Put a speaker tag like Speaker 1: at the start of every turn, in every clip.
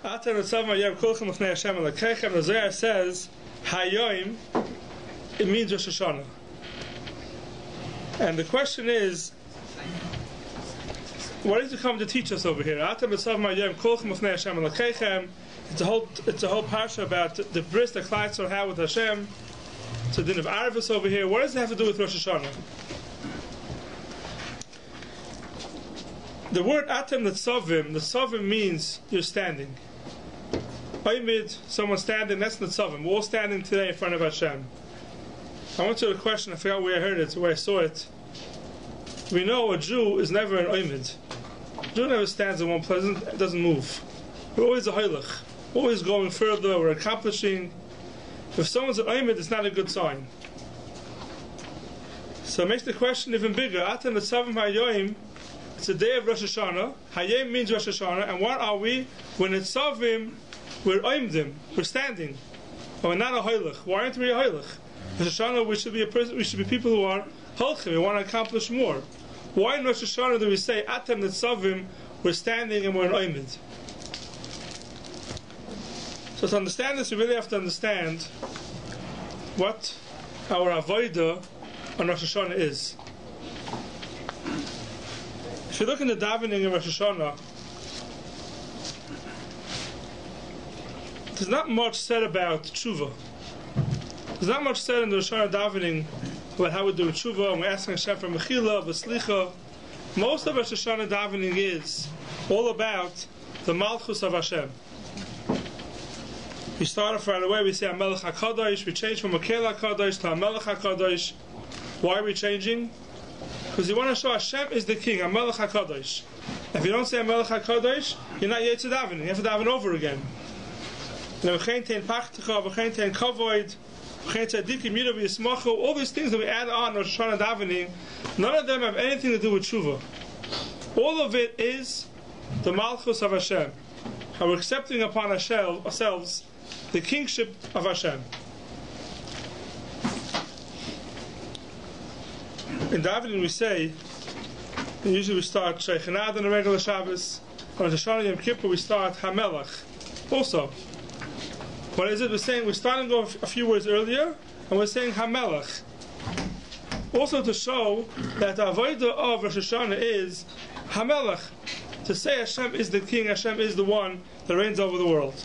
Speaker 1: Atem Tzavim Hayom Kulchem Lefnei Hashem Elokechem. The Zohar says Hayom, it means Rosh HaShana. And the question is, what is it come to teach us over here? Atem Tzavim Hayom Kulchem Lefnei Hashem Elokechem. It's a whole parsha about the bris that Klal Yisrael had with Hashem. It's a din of Arvis over here. What does it have to do with Rosh Hashanah? The word Atem Netzavim, the Tzavim means you're standing. Oymid, someone standing, that's Netzavim. We're all standing today in front of Hashem. I went to a question, I forgot where I heard it, where I saw it. We know a Jew is never an Oymid. A Jew never stands in one place, doesn't move. We're always a Heilich. Always going further, we're accomplishing. If someone's an Oymid, it's not a good sign. So it makes the question even bigger. Atem Netzavim Hayom. It's the day of Rosh Hashanah. Hayom means Rosh Hashanah. And what are we? When it's Tzavim, we're Oymdim. We're standing. But we're not a Heilich. Why aren't we a Heilich? Rosh Hashanah, we should be people who are Holchim. We want to accomplish more. Why in Rosh Hashanah do we say Atem Netzavim, we're standing and we're an Oymid? So to understand this, we really have to understand what our avodah on Rosh Hashanah is. If you look in the davening of Rosh Hashanah, there's not much said about tshuva. There's not much said in the Rosh Hashanah davening about how we do tshuva, and we're asking Hashem for mechila, v'slicha. Most of Rosh Hashanah davening is all about the malchus of Hashem. We start off right away, we say HaMelech HaKadosh, we change from Makel HaKadosh to HaMelech HaKadosh. Why are we changing? Because you want to show Hashem is the king, HaMelech HaKadosh. If you don't say HaMelech HaKadosh, you're not yet to daven. You have to daven over again. All these things that we add on Rosh Hashanah davening, none of them have anything to do with tshuva. All of it is the malchus of Hashem. How we're accepting upon ourselves the kingship of Hashem. In davening we say, usually we start Sheikhanad on a regular Shabbos. On Rosh Hashanah Yom Kippur we start HaMelech. Also, what is it? We're saying, we're starting to go a few words earlier, and we're saying HaMelech. Also to show that the avodah of Rosh Hashanah is HaMelech. To say Hashem is the king, Hashem is the one that reigns over the world.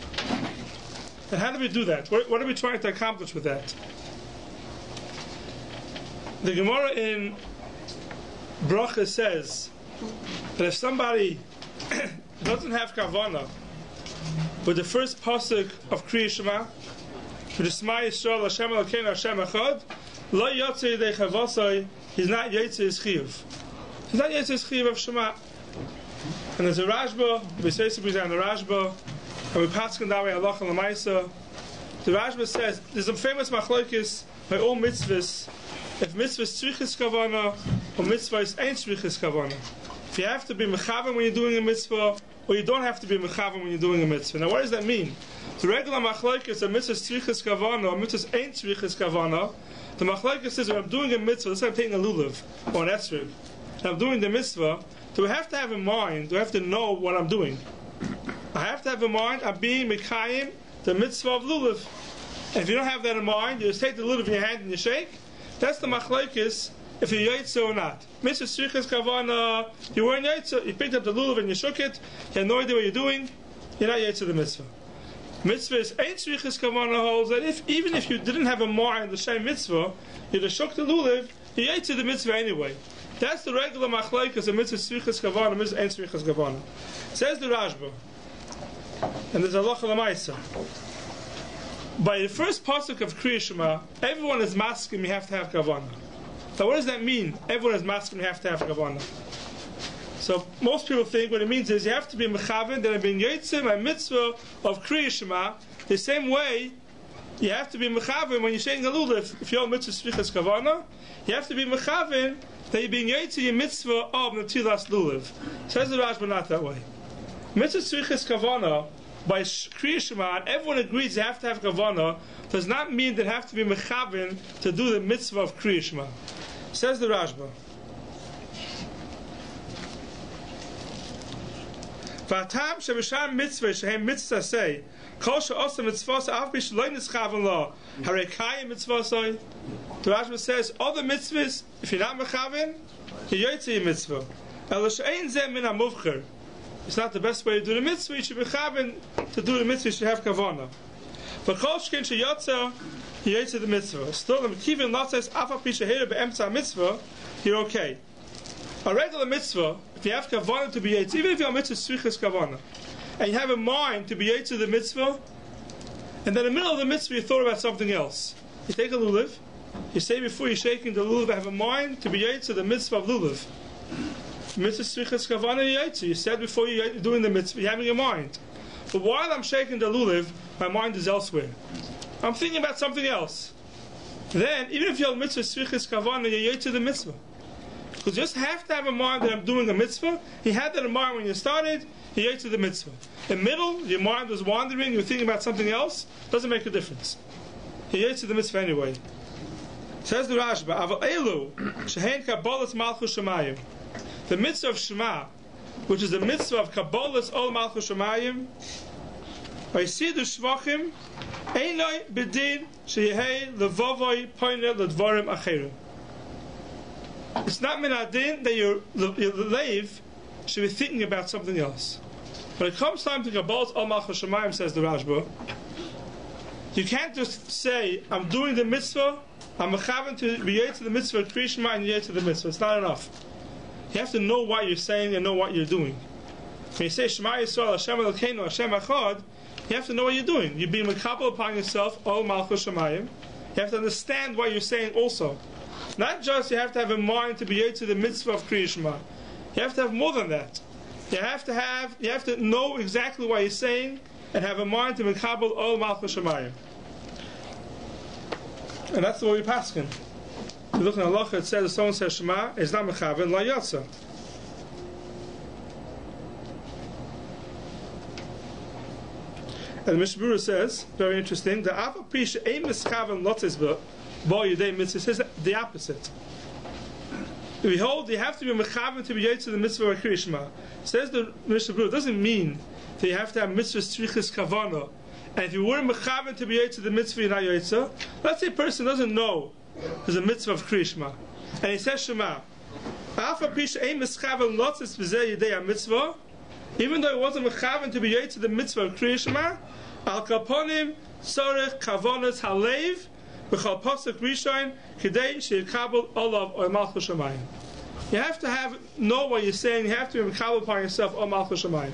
Speaker 1: And how do we do that? What are we trying to accomplish with that? The Gemara in Baruch says that if somebody doesn't have kavanah with the first pasuk of Kriya Shema, with the Shema Yisrael Hashem Elokeinu Hashem Echad, lo yotzei yedei chavosai, he's not yotzei his chiyuv. He's not yotzei his chiyuv of Shema. And there's a Rashba, we say something down the Rashba, and we pass on that way halacha l'maisa. The Rashba says there's a famous machlokes by all mitzvahs. If mitzvah is tzrichas kavana or mitzvah is ain't tzrichas kavana. If you have to be mechavan when you're doing a mitzvah, or you don't have to be mechavan when you're doing a mitzvah. Now, what does that mean? The regular machlokes, a mitzvah is tzrichas kavana or mitzvah ain't tzrichas kavana. The machlokes says when I'm doing a mitzvah, let's say I'm taking a lulav or an esrog, and I'm doing the mitzvah. Do I have to have in mind, do I have to know what I'm doing? I have to have in mind, I'm being Mekayim, the mitzvah of lulav. And if you don't have that in mind, you just take the lulav in your hand and you shake. That's the machlokes, if you're yaitza or not. Mitzvah tzrichas kavana, you weren't yaitza, you picked up the lulav and you shook it, you have no idea what you're doing, you're not yaitza the mitzvah. Mitzvah is ain't tzrichas kavana holds that even if you didn't have in mind the same mitzvah, you just shook the lulav, you yaitza the mitzvah anyway. That's the regular machlokes of mitzvah tzrichas kavana, mitzvah ain't tzrichas kavana. Says the Rashba, and there's a halacha l'maisa. By the first pasuk of Kriya Shema, everyone is masking, you have to have kavana. So what does that mean? Everyone is masking, you have to have kavana. So most people think what it means is you have to be mechavan, that I'm being yotzei my mitzvah of Kriya Shema. The same way you have to be mechavan when you're saying a lulav. If you're mitzvah tzrichas kavana, you have to be mechavan that you're being yotzei your mitzvah of netilas lulav. Says the Rashba, not that way. Mitzvah tzrichas kavana by Kriya Shema, and everyone agrees you have to have kavana, does not mean that you have to be mechavin to do the mitzvah of Kriya Shema. Says the Rashba. V'atam sheb'sham mitzvah shehem mitzvah say kol she'osa mitzvah af bish lo nischaven lo harei kayim mitzvah say. The Rashba says all the mitzvahs, if you're not mechaven, you're yotze mitzvah. El she'ein zeh min hamuvcher. It's not the best way to do the mitzvah. You should be mechaven to do the mitzvah. You should have kavanah. But kol shkin sheyotze, you're yotze the mitzvah. Still, the mekivin latzes af bish sheheira be'emtza mitzvah, you're okay. A regular mitzvah, if you have kavanah to be yotze, even if your mitzvah is srichas kavanah, and you have a mind to be yotze the mitzvah, and then in the middle of the mitzvah you thought about something else. You take a lulav, you say before you're shaking the lulav, I have a mind to be yotze the mitzvah of lulav. Mitzvah srichas kavanah yotze. You said before you're doing the mitzvah, you're having a mind. But while I'm shaking the lulav, my mind is elsewhere. I'm thinking about something else. Then, even if your mitzvah srichas kavanah, you're yotze the mitzvah. Because you just have to have a mind that I'm doing a mitzvah. He had that in mind when you started, he ate to the mitzvah. In the middle, your mind was wandering, you were thinking about something else, doesn't make a difference. He ate to the mitzvah anyway. Says the Rashba, Aval Elu, Shehen Kabbalas Malchus Shemayim. The mitzvah of Shema, which is the mitzvah of Kabbalas Ol Malchus Shemayim, Vaysidu Shvachim, Einoi Bedin, Sheyehei Levovoi Poineh Ledvarim Acherim. It's not min adin that your lave should be thinking about something else. When it comes time to Kabbalas Ol Malchus Shemayim, says the Rashba, you can't just say, I'm doing the mitzvah, I'm mechaven to be yet to the mitzvah, Kriya Shema, and yet to the mitzvah. It's not enough. You have to know what you're saying and know what you're doing. When you say Shema Yisrael, Hashem Elokeinu, Hashem Echad, you have to know what you're doing. You're being mekabel upon yourself, Ol Malchus Shemayim. You have to understand what you're saying also. Not just you have to have a mind to be yet to the mitzvah of Kriya Shema. You have to have more than that. You have to know exactly what you're saying and have a mind to mekabel Ol Malchus Shemayim. And that's the way we paskin. If you look in halacha, it says if someone says Shema, it's not mechaven la yatsa. And the Mishnah Berurah says, very interesting, the Ava Pish Ein Mischaven Lotzes Bo Yedei Mitzvah says the opposite. Behold, you have to be mechaven to be yet to the mitzvah of Kriya Shema. Says the Mishnah Berurah, it doesn't mean that you have to have mitzvah strichas kavana. And if you weren't mechaven to be yet to the mitzvah, you're not yotze. Let's say a person doesn't know there's a mitzvah of Kriya Shema, and he says Shema. Ava Pish Ein Mischaven Lotzes B'zeh Yedei Mitzvah. Even though it wasn't mechaven to be yet to the mitzvah of Kriya Shema, al kaponim sorech kavonas halev b'chal pasuk rishon k'dei she'yikabel olav or malchus shemayim. You have to know what you're saying. You have to be mekabel upon yourself or malchus shemayim.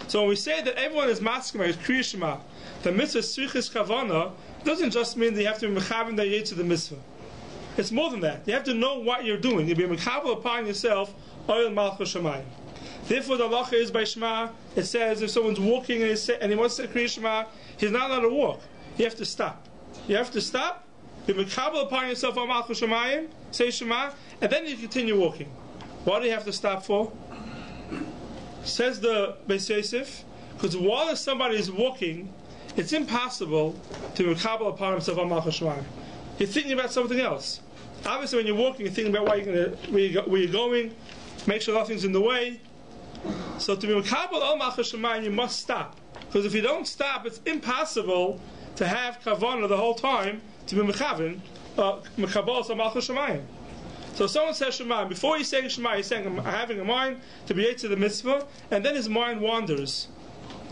Speaker 1: So when we say that everyone is maskema is Kriya Shema, the mitzvah strichis kavana doesn't just mean that you have to be mechaven that yet to the mitzvah. It's more than that. You have to know what you're doing. You be mekabel upon yourself or malchus shemayim. Therefore, the halacha is by Shema. It says if someone's walking and he wants to Kriya Shema, he's not allowed to walk. You have to stop. You have to stop. Be mekabel upon yourself on Malchus Shemayim, say Shema, and then you continue walking. What do you have to stop for? Says the Beis Yosef, because while somebody is walking, it's impossible to be mekabel upon himself on Malchus Shemayim. You're thinking about something else. Obviously, when you're walking, you're thinking about where you're going. Make sure nothing's in the way. So to be mekabel Ol Malchus Shemayim, you must stop. Because if you don't stop, it's impossible to have kavanah the whole time to be mechaven, mekabel Ol Malchus Shemayim. So someone says Shema, before he's saying Shema, he's saying, I'm having a mind to be yet to the mitzvah, and then his mind wanders.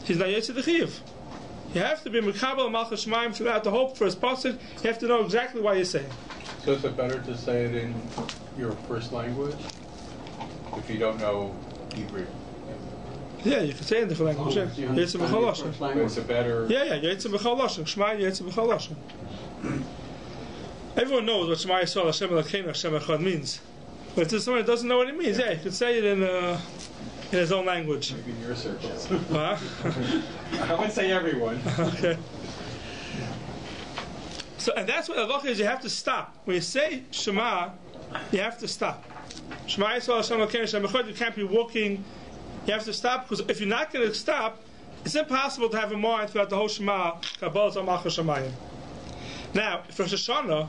Speaker 1: He's not yet to the chiyuv. You have to be mekabel Ol Malchus Shemayim throughout the whole first passage. You have to know exactly what you're saying.
Speaker 2: So is it better to say it in your first language if you don't know Hebrew?
Speaker 1: Yeah, you can say it in different language. It's
Speaker 2: a better.
Speaker 1: Yeah, Yetzer B'chol Lashon. Shema Yetzer B'chol Lashon. Everyone knows what Shema Yisrael Hashem Elokeinu Hashem Echad means. But if someone doesn't know what it means, yeah, you can say it in his own language.
Speaker 2: Maybe in your circles.
Speaker 1: Huh?
Speaker 2: I would say everyone.
Speaker 1: Okay. So, and that's what halacha is. You have to stop when you say Shema. You have to stop. Shema Yisrael Hashem Elokeinu Hashem Echad. You can't be walking. You have to stop, because if you're not going to stop, it's impossible to have a mind throughout the whole Shema, Kabbalas Ol Malchus Shemayim. Now, Rosh HaShana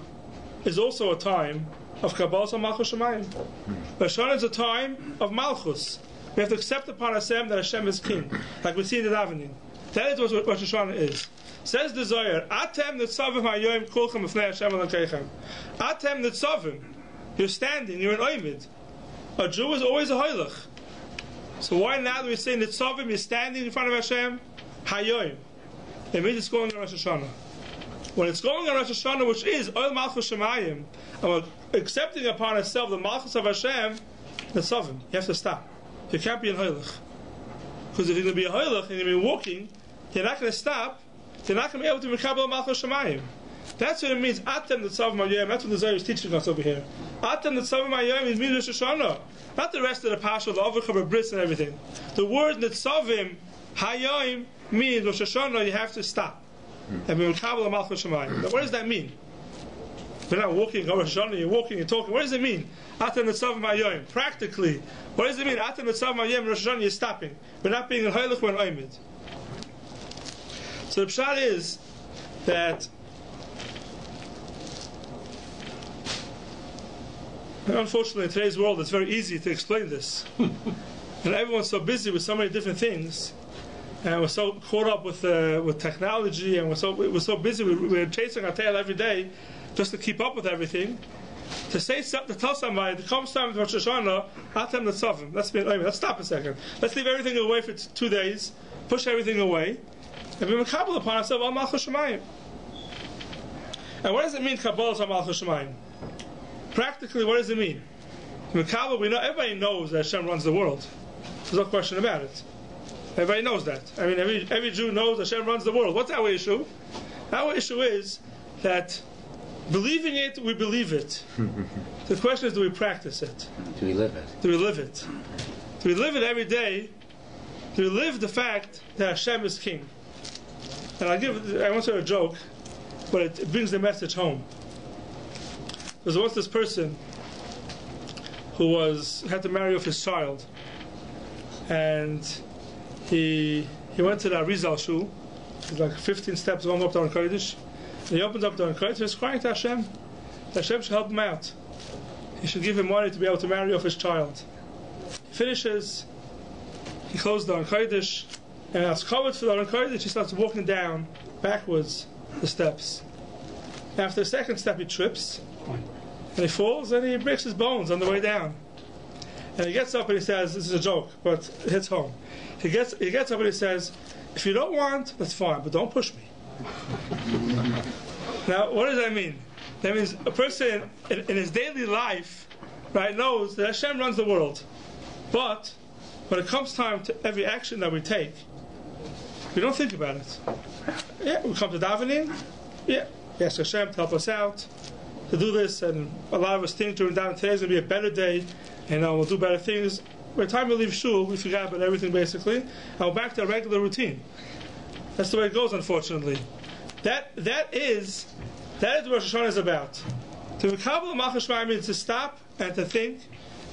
Speaker 1: is also a time of Kabbalas Ol Malchus Shemayim. Rosh HaShana is a time of Malchus. We have to accept upon Hashem that Hashem is king, like we see in the davening. That is what Rosh HaShana is. Says the Zohar, Atem nitzavim hayoim kulchem b'fnei Hashem Elokeichem. Atem nitzavim. You're standing, you're an oimid. A Jew is always a hoylach. So why now do we say nitzavim, you're standing in front of Hashem? Hayoim. It means it's going on Rosh HaShana. When it's going on Rosh HaShana, which is Oil Malchus Shemayim, and we're accepting upon ourselves the Malchus of Hashem, nitzavim. You have to stop. You can't be in hoylach. Because if you're going to be a hoylach and you're going to be walking, you're not going to stop. You're not going to be able to mekabel Malchus Shemayim. That's what it means. Atem nitzavim hayoim. That's what the Zohar is teaching us over here. Atem nitzavim hayoim means Rosh HaShana. Not the rest of the Pasha, the Avachah, Bris, and everything. The word nitzavim hayoim means Rosh HaShana. You have to stop and be mekabel Malchus Shemayim. Now, what does that mean? You're not walking over Rosh HaShana. You're walking and talking. What does it mean? Atem nitzavim hayoim. Practically, what does it mean? Atem nitzavim hayoim. Rosh HaShana, you're stopping. We're not being in hoylach. We're in oimid. So the pshat is that unfortunately in today's world it's very easy to explain this. And everyone's so busy with so many different things, and we're so caught up with technology, and we're so busy. We're chasing our tail every day just to keep up with everything. To tell somebody to come time to Rosh HaShana, Atem nitzavim. Let's stop a second. Let's leave everything away for 2 days. Push everything away. And we mekabel upon ourselves al Malchus Shemayim. And what does it mean, Kabbalah al Malchus Shemayim? Practically, what does it mean? Mekabel, we know, everybody knows that Hashem runs the world. There's no question about it. Everybody knows that. I mean, every Jew knows that Hashem runs the world. What's our issue? Our issue is that believing it, we believe it. The question is, do we practice it?
Speaker 3: Do we live it?
Speaker 1: Do we live it? Do we live it every day? Do we live the fact that Hashem is king? And I want to say a joke, but it brings the message home. There was once this person who had to marry off his child, and he went to the Arizal Shul. It's like 15 steps going up to Aron Kodesh, and he opens up the Aron Kodesh and he's crying to Hashem. Hashem should help him out. He should give him money to be able to marry off his child. He finishes, he closed the Aron Kodesh, and as covered for the Aron Kodesh, he starts walking down backwards the steps. After the second step, he trips, and he falls, and he breaks his bones on the way down. And he gets up and he says, "This is a joke, but it hits home." He gets up and he says, "If you don't want, that's fine, but don't push me." Now, what does that mean? That means a person in his daily life, right, knows that Hashem runs the world, but when it comes time to every action that we take, we don't think about it. Yeah, we come to davening. Yeah, ask Hashem to help us out to do this, and a lot of us think during davening today is going to be a better day, and we'll do better things. By the time we leave shul, we forget about everything basically, and we're back to our regular routine. That's the way it goes, unfortunately. That is what Rosh HaShana is about. To mekabel Malchus Shemayim means to stop and to think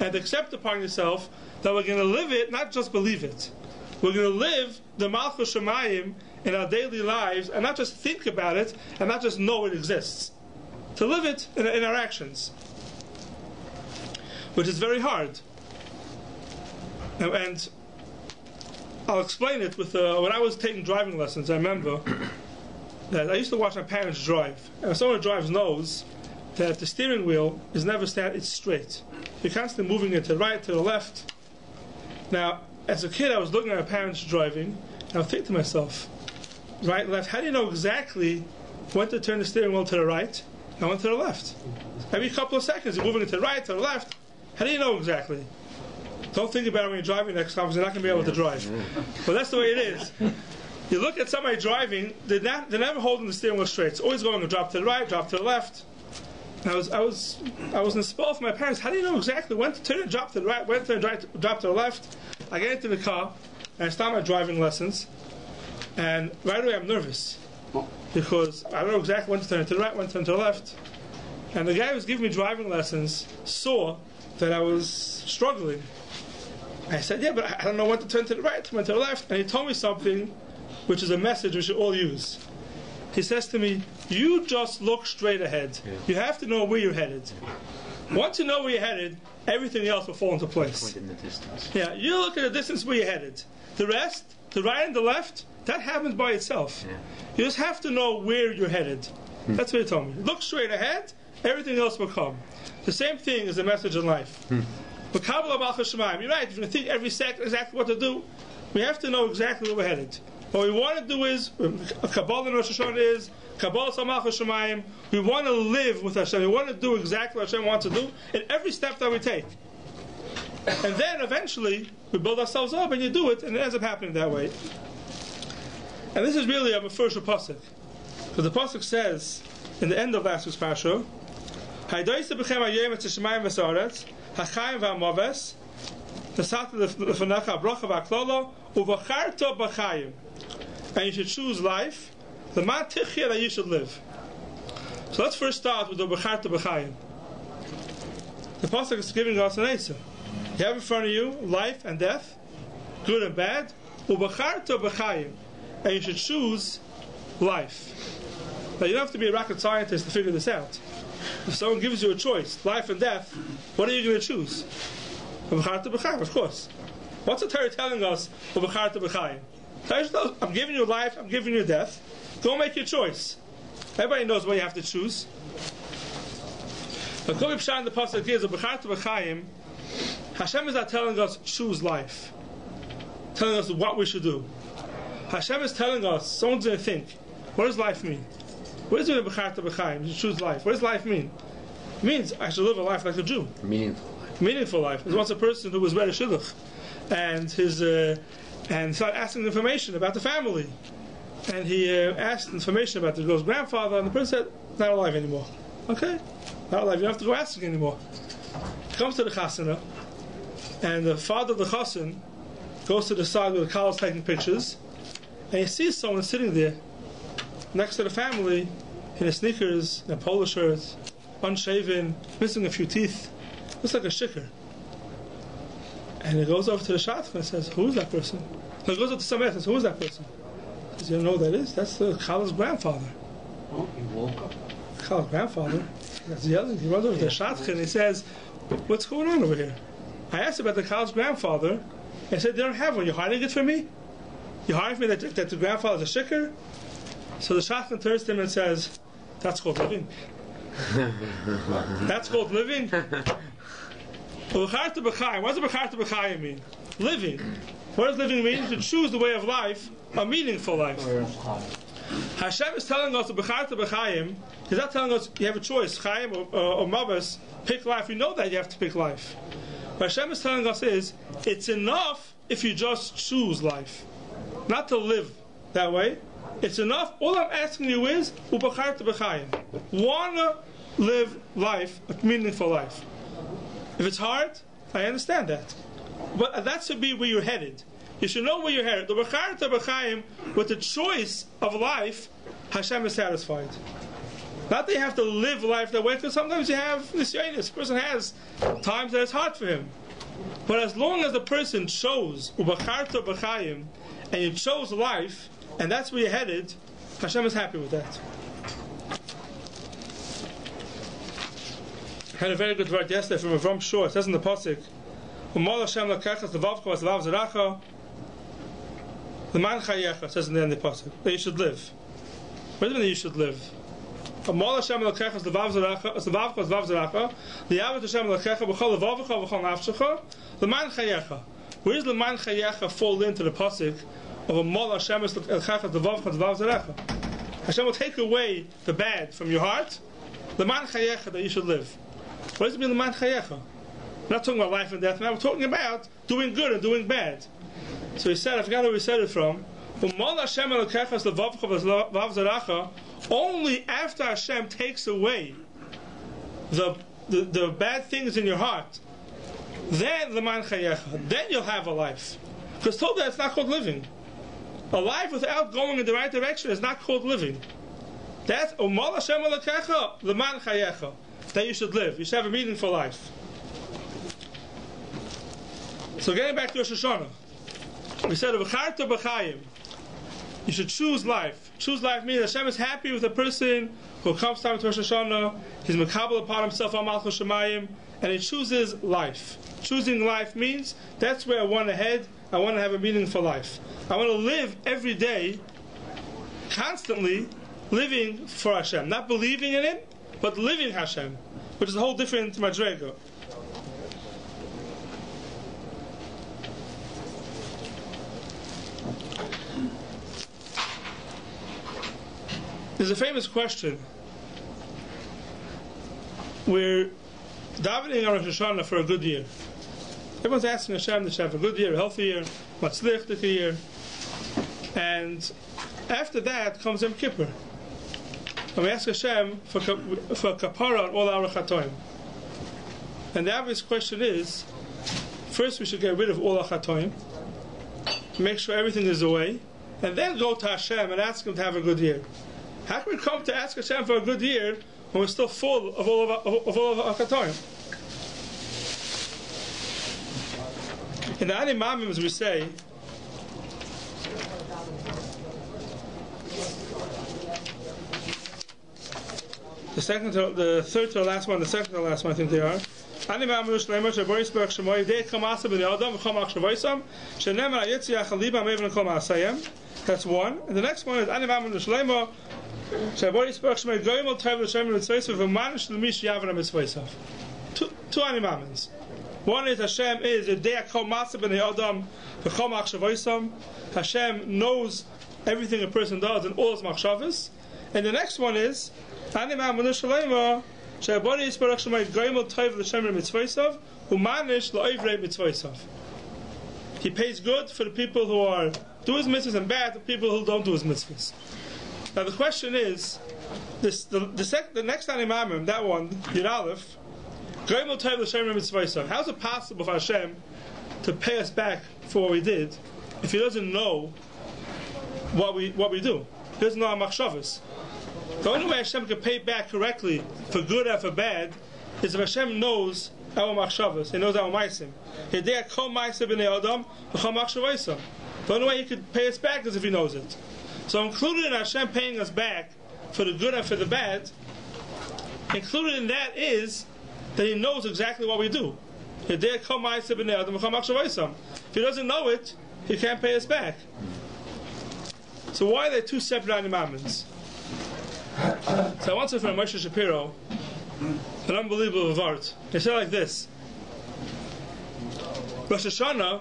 Speaker 1: and to accept upon yourself that we're going to live it, not just believe it. We're going to live the Malchus Shemayim in our daily lives, and not just think about it, and not just know it exists. To live it in our actions, which is very hard. And I'll explain it with when I was taking driving lessons. I remember that I used to watch my parents drive, and someone who drives knows that the steering wheel is never it's straight. You're constantly moving it to the right, to the left. Now, as a kid, I was looking at my parents driving, and I would think to myself, right, left, how do you know exactly when to turn the steering wheel to the right and when to the left? Every couple of seconds, you're moving it to the right, to the left. How do you know exactly? Don't think about it when you're driving next time, because you're not going to be able to drive. But that's the way it is. You look at somebody driving, they're never holding the steering wheel straight. It's always going to drop to the right, drop to the left. And I was inspired from my parents. How do you know exactly when to turn and drop to the right, when to drop to the left? I get into the car, and I start my driving lessons, and right away I'm nervous, because I don't know exactly when to turn to the right, when to turn to the left. And the guy who was giving me driving lessons saw that I was struggling. I said, "Yeah, but I don't know when to turn to the right, when to the left." And he told me something, which is a message we should all use. He says to me, "You just look straight ahead. You have to know where you're headed. Once you know where you're headed, everything else will fall into place.
Speaker 3: Point in the distance.
Speaker 1: Yeah, you look at the distance where you're headed. The rest, the right and the left, that happens by itself.
Speaker 3: Yeah.
Speaker 1: You just have to know where you're headed. That's what he told me. Look straight ahead, everything else will come. The same thing is the message in life. But Kabbalah Baruch Shemayim, you're right, if you think every second exactly what to do, we have to know exactly where we're headed. What we want to do is, Kabbalah in Rosh HaShana is, Kabbalah Samach Shemayim, we want to live with Hashem. We want to do exactly what Hashem wants to do in every step that we take. And then eventually, we build ourselves up and you do it, and it ends up happening that way. And this is really a first pasuk. Because the pasuk says, in the end of last week's parasha, Haydoisa b'chem hayom et shemayim v'sa'aretz, hachayim v'amaves, nasata l'fanecha bracha v'aklala, uvacharta b'chayim. And you should choose life, the man tichya that you should live. So let's first start with the v'charta b'chayim. The pasuk is giving us an answer. You have in front of you life and death, good and bad, uvacharta b'chayim. And you should choose life. Now you don't have to be a rocket scientist to figure this out. If someone gives you a choice, life and death, what are you going to choose? Of course. What's the Torah telling us? I'm giving you life, I'm giving you death. Go make your choice. Everybody knows what you have to choose. But the pasuk is Hashem is not telling us choose life, telling us what we should do. Hashem is telling us, someone's going to think, what does life mean? What does it mean? You choose life. What does life mean? It means I should live a life like a Jew.
Speaker 3: Meaningful life.
Speaker 1: Meaningful life. There's once a person who was read a shidduch, and started asking information about the family, and he asked information about the girl's grandfather, and the person said, not alive anymore. Okay, not alive. You don't have to go asking anymore. He comes to the chasana, and the father of the chasan goes to the side where the college taking pictures, and he sees someone sitting there next to the family in his sneakers, in a polo shirt, unshaven, missing a few teeth, looks like a shikar. And he goes over to the shadchan and says, who is that person? So he goes up to somebody else and says, who is that person? He says, you don't know who that is? That's the Khal's grandfather.
Speaker 3: Oh, he woke up.
Speaker 1: Khal's grandfather. That's yelling. He runs over to the shadchan and he says, what's going on over here? I asked about the Khal's grandfather, and he said, they don't have one. You're hiding it from me? You're hiding from me that the grandfather is a shikar? So the shadchan turns to him and says, that's called living. That's called living? What does Becharta B'chayim mean? Living. What does living mean? To choose the way of life, a meaningful life. Hashem is telling us, Becharta B'chayim, He's not telling us you have a choice, Chaim or Mavas, pick life. We know that you have to pick life. What Hashem is telling us is, it's enough if you just choose life. Not to live that way. It's enough. All I'm asking you is, Ubecharta B'chayim. Wanna live life, a meaningful life. If it's hard, I understand that. But that should be where you're headed. You should know where you're headed. The Becharta B'chayim, with the choice of life, Hashem is satisfied. Not that you have to live life that way, because sometimes you have nisyonis. A person has times that it's hard for him. But as long as the person chose Ubecharta B'chayim, and you chose life, and that's where you're headed, Hashem is happy with that. I had a very good word yesterday from Avram Shor. It says in the pasuk, "Umal Hashem lekechas levavcha v'levav zeracha l'man chayecha." It says in the end of the pasuk that you should live. What does it mean that you should live? Umal Hashem lekechas levav zeracha v'levav zeracha liyavet Hashem lekecha b'chol levavcha v'chol nafshecha l'man chayecha. Where does l'man chayecha fall into the pasuk of Umal Hashem lekechas levavcha v'levav zeracha? Hashem will take away the bad from your heart. L'man chayecha, that you should live. What does it mean, l'man chayecha? We're not talking about life and death now, we're talking about doing good and doing bad. So he said, I forgot where we said it from, only after Hashem takes away the bad things in your heart, then l'man chayecha, then you'll have a life. Because told that it's not called living. A life without going in the right direction is not called living. That's umal Hashem lekecha l'man chayecha. That you should live. You should have a meaningful life. So getting back to Rosh HaShana, we said Becharta B'chayim. You should choose life. Choose life means Hashem is happy with a person who comes time to Rosh HaShana, he's makabel upon himself on Malchus Shemayim, and he chooses life. Choosing life means that's where I want to head. I want to have a meaningful life. I want to live every day, constantly living for Hashem. Not believing in Him, but living Hashem, which is a whole different madrega. There's a famous question where davening on Rosh HaShana for a good year. Everyone's asking Hashem to have a good year, a healthy year, matzliach year, and after that comes Yom Kippur, and we ask Hashem for kapara on all our chatoim. And the obvious question is, first we should get rid of all our chatoim, make sure everything is away, and then go to Hashem and ask Him to have a good year. How can we come to ask Hashem for a good year when we're still full of all of our chatoim? In the Ani Mamim, as we say, the third to the last one, the second to the last one, I think they are. Ani Mamim Shleimer Shaboris Baruch Shemoy Dei Kamasa Ben Yadam V'Chom Achshavosam Shenemer Ayitziach Aliba Meven Kol Maasayim. That's one. And the next one is Ani Mamim Shleimer Shaboris Baruch Shemoy Goyim Tov L'Shem Mitzvaysav V'Manish L'Mish Yavra Mitzvaysav. Two Ani Mamins. One is Hashem is Yedei Kol Maasa Ben Yadam V'Chom Achshavosam. Hashem knows everything a person does and all his machshavos. And the next one is Ani Mamim Shleimer Shaboris Baruch Shemoy Goyim Tov L'Shem Mitzvaysav V'Manish L'Ovrei Mitzvaysav. He pays good for the people who are do his mitzvahs and bad for people who don't do his mitzvahs. Now the question is, the next Ani Mamim, that one, Yud Aleph, how is it possible for Hashem to pay us back for what we did if He doesn't know what we do? He doesn't know our machshavos. The only way Hashem can pay back correctly for good and for bad is if Hashem knows our machshavos. He knows our ma'asim. The only way He could pay us back is if He knows it. So included in Hashem paying us back for the good and for the bad, included in that is that He knows exactly what we do. If He doesn't know it, He can't pay us back. So why are there two separate Ani Mamins? So I once heard from Moshe Shapiro an unbelievable vart. He said like this: Rosh HaShana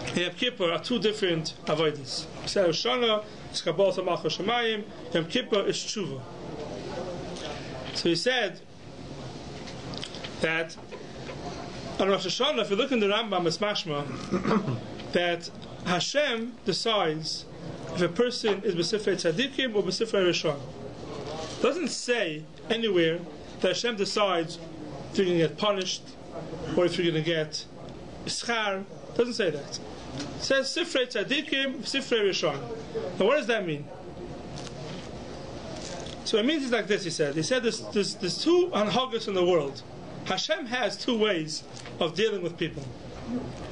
Speaker 1: and Yom Kippur are two different avodas. He said Rosh HaShana is Kabbalah to Malchus Shemayim, Yom Kippur is Tshuva. So he said that on Rosh HaShana, if you look in the Rambam, it's mashma that Hashem decides if a person is b'sifrei tzadikim or b'sifrei rishon. It doesn't say anywhere that Hashem decides if you're going to get punished or if you're going to get schar. It doesn't say that. It says sifrei tzadikim, sifrei rishon. Now what does that mean? So it means it's like this, he said. He said there's two anhagas in the world. Hashem has two ways of dealing with people.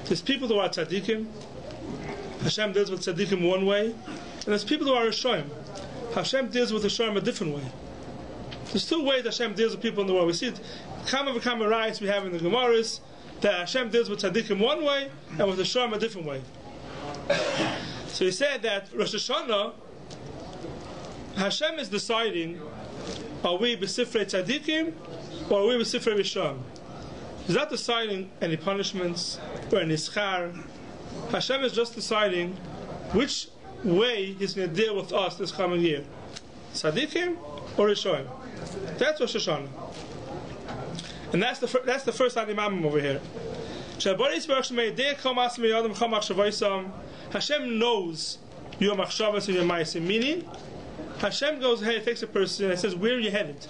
Speaker 1: There's people who are tzaddikim. Hashem deals with tzaddikim one way. And there's people who are rishonim. Hashem deals with rishonim a different way. There's two ways Hashem deals with people in the world. We see it, kama rights we have in the Gemaras, that Hashem deals with tzaddikim one way and with rishonim a different way. So he said that Rosh HaShana, Hashem is deciding, are we b'sifrei tzaddikim or are we b'sifrei rishon? He's not deciding any punishments or any schar. Hashem is just deciding which way He's going to deal with us this coming year. Tzaddikim or rishon. That's Rosh HaShana. And that's the first Ani Mamim over here. Hashem knows your machshavos and your ma'asim. Meaning, Hashem goes ahead, takes a person and says, where are you headed?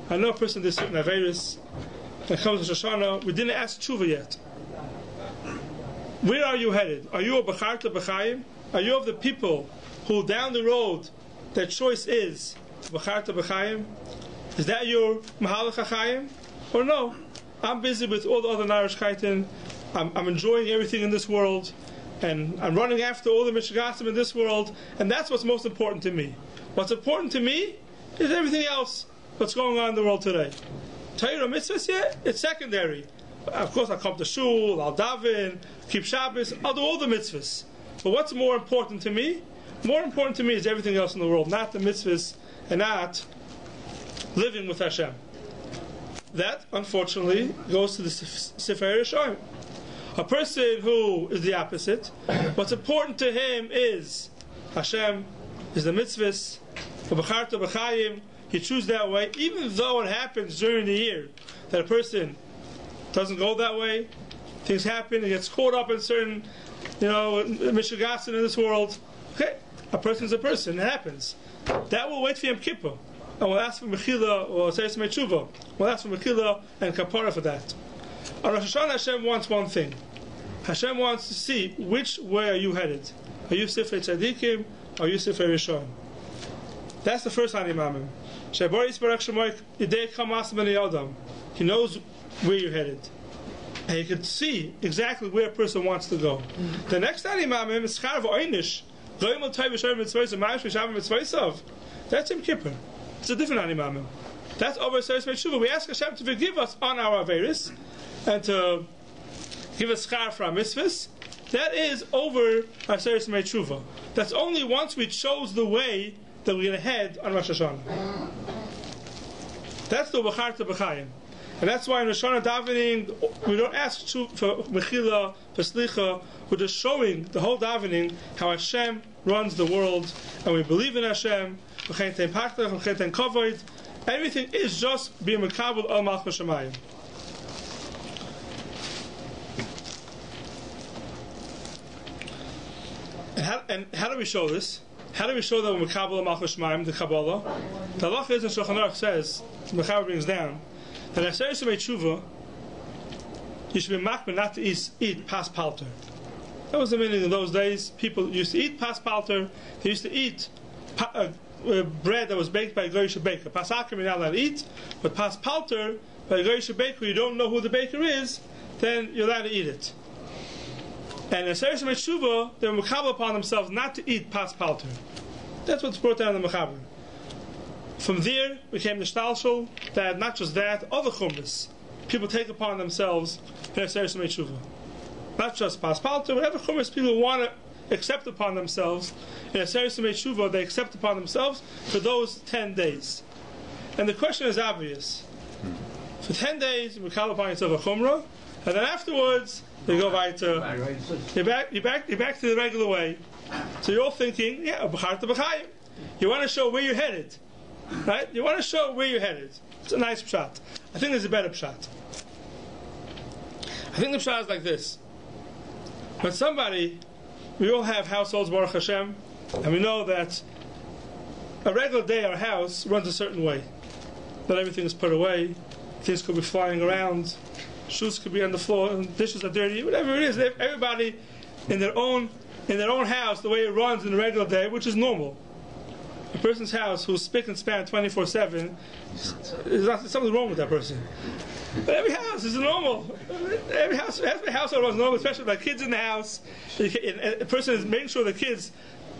Speaker 1: I know a person did certain averis and comes to Rosh HaShana. We didn't ask tshuva yet. Where are you headed? Are you a ve-chatima b'chayim? Are you of the people who down the road their choice is ve-chatima b'chayim? Is that your mahalach hachayim? Or no? I'm busy with all the other narishkaitin. I'm enjoying everything in this world. and I'm running after all the Mishagasim in this world, and that's what's most important to me. What's important to me is everything else, what's going on in the world today. Torah mitzvahs, yeah, it's secondary. Of course, I'll come to shul, I'll daven, keep Shabbos, I'll do all the mitzvahs. But what's more important to me? More important to me is everything else in the world, not the mitzvahs and not living with Hashem. That, unfortunately, goes to the Sefer Yishayahu. A person who is the opposite, what's important to him is Hashem, is the mitzvahs, he chooses that way, even though it happens during the year that a person doesn't go that way, things happen, he gets caught up in certain, mishigasin in this world. Okay, a person's a person, it happens. That will wait for Yom Kippur, and we'll ask for Mechila or Seis Mechuvah. We'll ask for Mechila and Kapara for that. On Rosh HaShana, Hashem wants one thing. Hashem wants to see which way are you headed. Are you Sifrei Tzadikim? Or are you Sifrei Rishon? That's the first Hanimamim. He knows where you're headed. And he can see exactly where a person wants to go. The next Hanimamim is Charav Oynish. That's Yom Kippur. It's a different Hanimamim. That's over Seis Mechuvah. We ask Hashem to forgive us on our Averis and to give us schar for our mitzvahs. That is over our Seis Mechuvah. That's only once we chose the way that we're going to head on Rosh HaShana. That's the B'charta B'chayim. And that's why in Rosh HaShana davening, we don't ask for Mechila, for Slicha. We're just showing the whole davening how Hashem runs the world, and we believe in Hashem. Everything is just being Mekabel al Malchut Shemayim. And how do we show this? How do we show that we're Mekabel al Malchut Shemayim, the Kabbalah? The halacha is in Shulchan Aruch says, the Mechaber brings down, that in Aseret Yisrael Tshuva, you should be makbid not to eat pas palter. That was the meaning in those days. People used to eat pas palter. They used to eat bread that was baked by a goyish baker. Pas aker you're not allowed to eat, but pas palter by a goyish baker, you don't know who the baker is, then you're allowed to eat it. And in Aseret Yisrael Tshuva, they were mekabel upon themselves not to eat pas palter. That's what's brought down in the Mechaber. From there became the shtalshel that not just that, other chumras people take upon themselves in Aseret Yisrael Tshuva. Not just pas palter, whatever chumras people want to accept upon themselves in Aseret Yisrael Tshuva, they accept upon themselves for those 10 days. And the question is obvious. For 10 days, you call upon yourself a chumrah, and then afterwards you go right to you're back to the regular way. So you're all thinking, b'charta b'chayim. You want to show where you're headed, right? You want to show where you're headed. It's a nice pshat. I think there's a better pshat. I think the pshat is like this. When we all have households, Baruch Hashem, and we know that a regular day our house runs a certain way. Not everything is put away. Things could be flying around. Shoes could be on the floor, and dishes are dirty. Whatever it is, everybody in their own house, the way it runs in a regular day, which is normal. A person's house who's spick and span 24/7, there's something wrong with that person. But every house is normal. Every household runs normal, especially with kids in the house. A person is making sure the kids,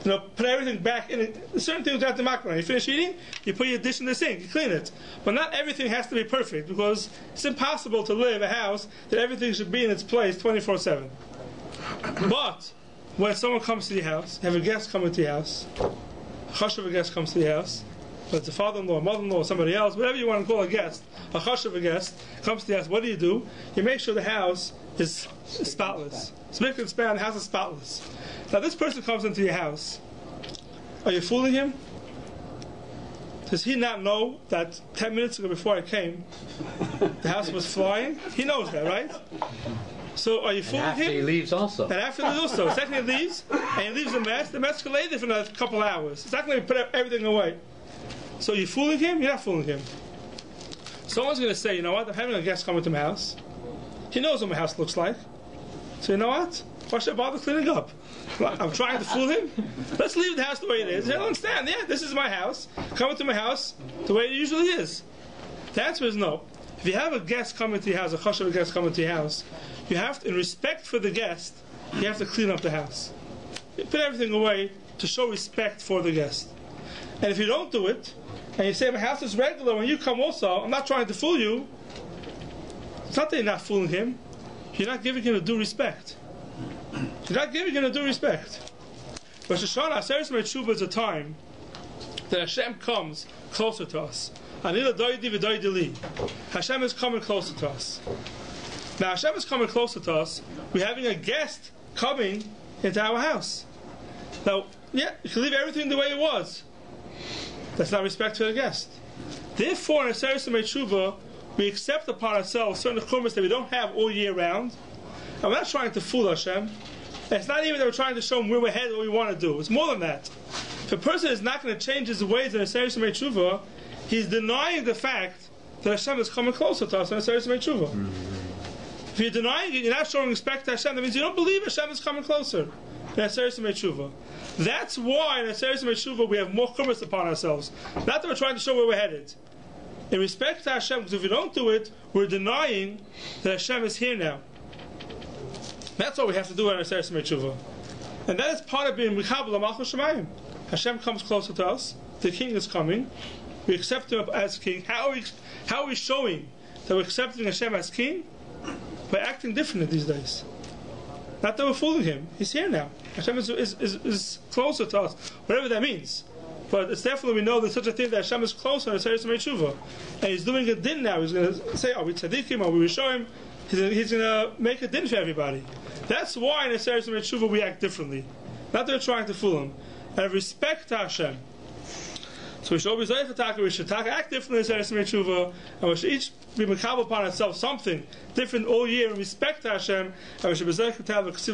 Speaker 1: put everything back in. Certain things you have to mark around. You finish eating, you put your dish in the sink, you clean it. But not everything has to be perfect, because it's impossible to live a house that everything should be in its place 24/7. But when someone comes to your house, you have a guest coming to your house, a chashuv guest comes to your house, whether it's a father-in-law, mother-in-law, or somebody else, whatever you want to call a guest, a chashuv guest comes to the house. What do? You make sure the house is spotless. Spick and span, the house is spotless. Now this person comes into your house. Are you fooling him? Does he not know that 10 minutes ago before I came, the house was flying? He knows that, right? So are you fooling him?
Speaker 3: After he leaves also.
Speaker 1: And after he leaves also. Second he leaves, and he leaves the mess can lay there for another couple hours. It's not going to put everything away. So are you fooling him? You're not fooling him. Someone's going to say, you know what, I'm having a guest come into my house. He knows what my house looks like. So you know what? Why should I bother cleaning up? I'm trying to fool him? Let's leave the house the way it is. He'll understand, this is my house. Come into my house the way it usually is. The answer is no. If you have a guest coming to your house, a chashuv guest coming to your house, you have to, in respect for the guest, you have to clean up the house. You put everything away to show respect for the guest. And if you don't do it, and you say, my house is regular, when you come also, I'm not trying to fool you. It's not that you're not fooling him. You're not giving him a due respect. You're not giving him a due respect. Rosh HaShana, Aseret Tshuva is a time that Hashem comes closer to us. Anila doidi v'doidi li. Hashem is coming closer to us. Now Hashem is coming closer to us. We're having a guest coming into our house. Now, yeah, you can leave everything the way it was. That's not respect to the guest. Therefore, in Aseret Tshuva, we accept upon ourselves certain chumas that we don't have all year round. And we're not trying to fool Hashem. And it's not even that we're trying to show him where we're headed, what we want to do. It's more than that. If a person is not going to change his ways in Aseret Tshuva, he's denying the fact that Hashem is coming closer to us in Aseret Tshuva. If you're denying it, you're not showing respect to Hashem. That means you don't believe Hashem is coming closer in Aseret Tshuva. That's why in Aseret Tshuva we have more chumas upon ourselves. Not that we're trying to show where we're headed. In respect to Hashem, because if we don't do it, we're denying that Hashem is here now. That's what we have to do in Aseret Tshuva. And that is part of being Mechabel Malchus Shemayim. Hashem comes closer to us. The King is coming. We accept him as King. How are we showing that we're accepting Hashem as King? By acting differently these days. Not that we're fooling him. He's here now. Hashem is closer to us. Whatever that means. But it's definitely, we know there's such a thing that Hashem is closer in Aseret Tshuva. And he's doing a din now. He's going to say, are we tzaddikim, or we show him? He's going to make a din for everybody. That's why in Aseret Tshuva we act differently. Not that we're trying to fool him. And respect to Hashem. So we should always we should act differently in Aseret Tshuva, and we should each be mekabel upon ourselves something different all year in respect to Hashem, and we should be zayich to have a good